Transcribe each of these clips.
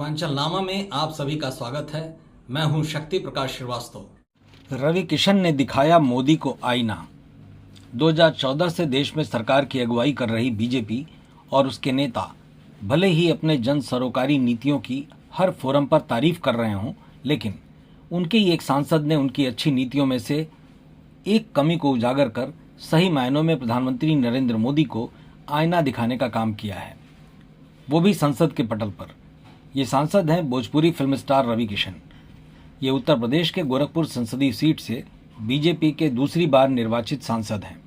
पूर्वांचल नामा में आप सभी का स्वागत है। मैं हूं शक्ति प्रकाश श्रीवास्तव। रवि किशन ने दिखाया मोदी को आईना। 2014 से देश में सरकार की अगुवाई कर रही बीजेपी और उसके नेता भले ही अपने जन सरोकारी नीतियों की हर फोरम पर तारीफ कर रहे हों, लेकिन उनके ही एक सांसद ने उनकी अच्छी नीतियों में से एक कमी को उजागर कर सही मायनों में प्रधानमंत्री नरेंद्र मोदी को आईना दिखाने का काम किया है, वो भी संसद के पटल पर। ये सांसद हैं भोजपुरी फिल्म स्टार रवि किशन। ये उत्तर प्रदेश के गोरखपुर संसदीय सीट से बीजेपी के दूसरी बार निर्वाचित सांसद हैं।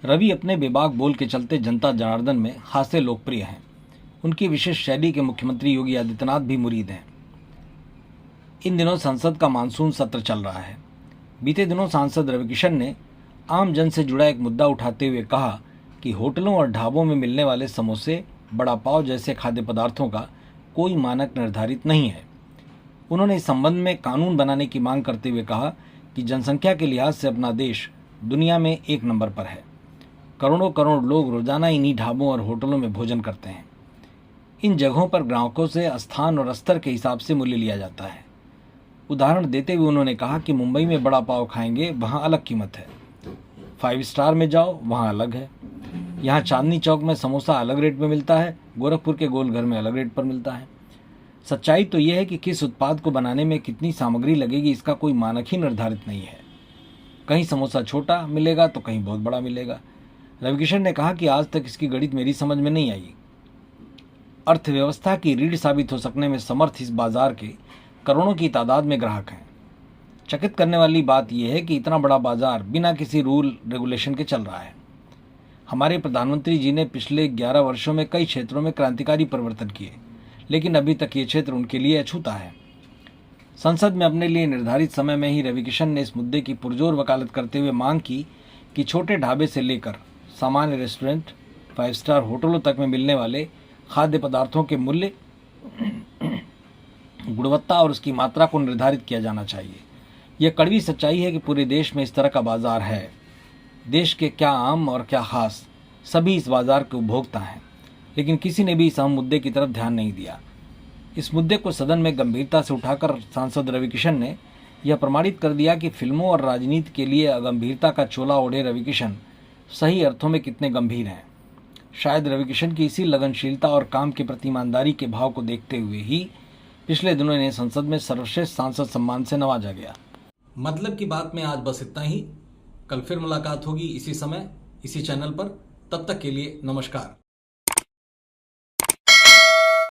रवि अपने बेबाक बोल के चलते जनता जनार्दन में खासे लोकप्रिय हैं। उनकी विशेष शैली के मुख्यमंत्री योगी आदित्यनाथ भी मुरीद हैं। इन दिनों संसद का मानसून सत्र चल रहा है। बीते दिनों सांसद रवि किशन ने आम जन से जुड़ा एक मुद्दा उठाते हुए कहा कि होटलों और ढाबों में मिलने वाले समोसे, बड़ा पाव जैसे खाद्य पदार्थों का कोई मानक निर्धारित नहीं है। उन्होंने इस संबंध में कानून बनाने की मांग करते हुए कहा कि जनसंख्या के लिहाज से अपना देश दुनिया में 1 नंबर पर है। करोड़ों करोड़ लोग रोजाना इन्हीं ढाबों और होटलों में भोजन करते हैं। इन जगहों पर ग्राहकों से स्थान और स्तर के हिसाब से मूल्य लिया जाता है। उदाहरण देते हुए उन्होंने कहा कि मुंबई में बड़ा पाव खाएंगे, वहाँ अलग कीमत है। 5 स्टार में जाओ, वहाँ अलग है। यहाँ चांदनी चौक में समोसा अलग रेट में मिलता है, गोरखपुर के गोलघर में अलग रेट पर मिलता है। सच्चाई तो यह है कि किस उत्पाद को बनाने में कितनी सामग्री लगेगी, इसका कोई मानक ही निर्धारित नहीं है। कहीं समोसा छोटा मिलेगा तो कहीं बहुत बड़ा मिलेगा। रवि किशन ने कहा कि आज तक इसकी गणित मेरी समझ में नहीं आई। अर्थव्यवस्था की रीढ़ साबित हो सकने में समर्थ इस बाजार के करोड़ों की तादाद में ग्राहक हैं। चकित करने वाली बात यह है कि इतना बड़ा बाजार बिना किसी रूल रेगुलेशन के चल रहा है। हमारे प्रधानमंत्री जी ने पिछले 11 वर्षों में कई क्षेत्रों में क्रांतिकारी परिवर्तन किए, लेकिन अभी तक ये क्षेत्र उनके लिए अछूता है। संसद में अपने लिए निर्धारित समय में ही रवि किशन ने इस मुद्दे की पुरजोर वकालत करते हुए मांग की कि छोटे ढाबे से लेकर सामान्य रेस्टोरेंट, 5 स्टार होटलों तक में मिलने वाले खाद्य पदार्थों के मूल्य, गुणवत्ता और उसकी मात्रा को निर्धारित किया जाना चाहिए। यह कड़वी सच्चाई है कि पूरे देश में इस तरह का बाजार है। देश के क्या आम और क्या खास, सभी इस बाजार के उपभोक्ता हैं, लेकिन किसी ने भी इस अहम मुद्दे की तरफ ध्यान नहीं दिया। इस मुद्दे को सदन में गंभीरता से उठाकर सांसद रवि किशन ने यह प्रमाणित कर दिया कि फिल्मों और राजनीति के लिए अगंभीरता का चोला ओढ़े रवि किशन सही अर्थों में कितने गंभीर हैं। शायद रवि किशन की इसी लगनशीलता और काम के प्रति ईमानदारी के भाव को देखते हुए ही पिछले दिनों इन्हें संसद में सर्वश्रेष्ठ सांसद सम्मान से नवाजा गया। मतलब की बात में आज बस इतना ही। कल फिर मुलाकात होगी इसी समय, इसी चैनल पर। तब तक के लिए नमस्कार।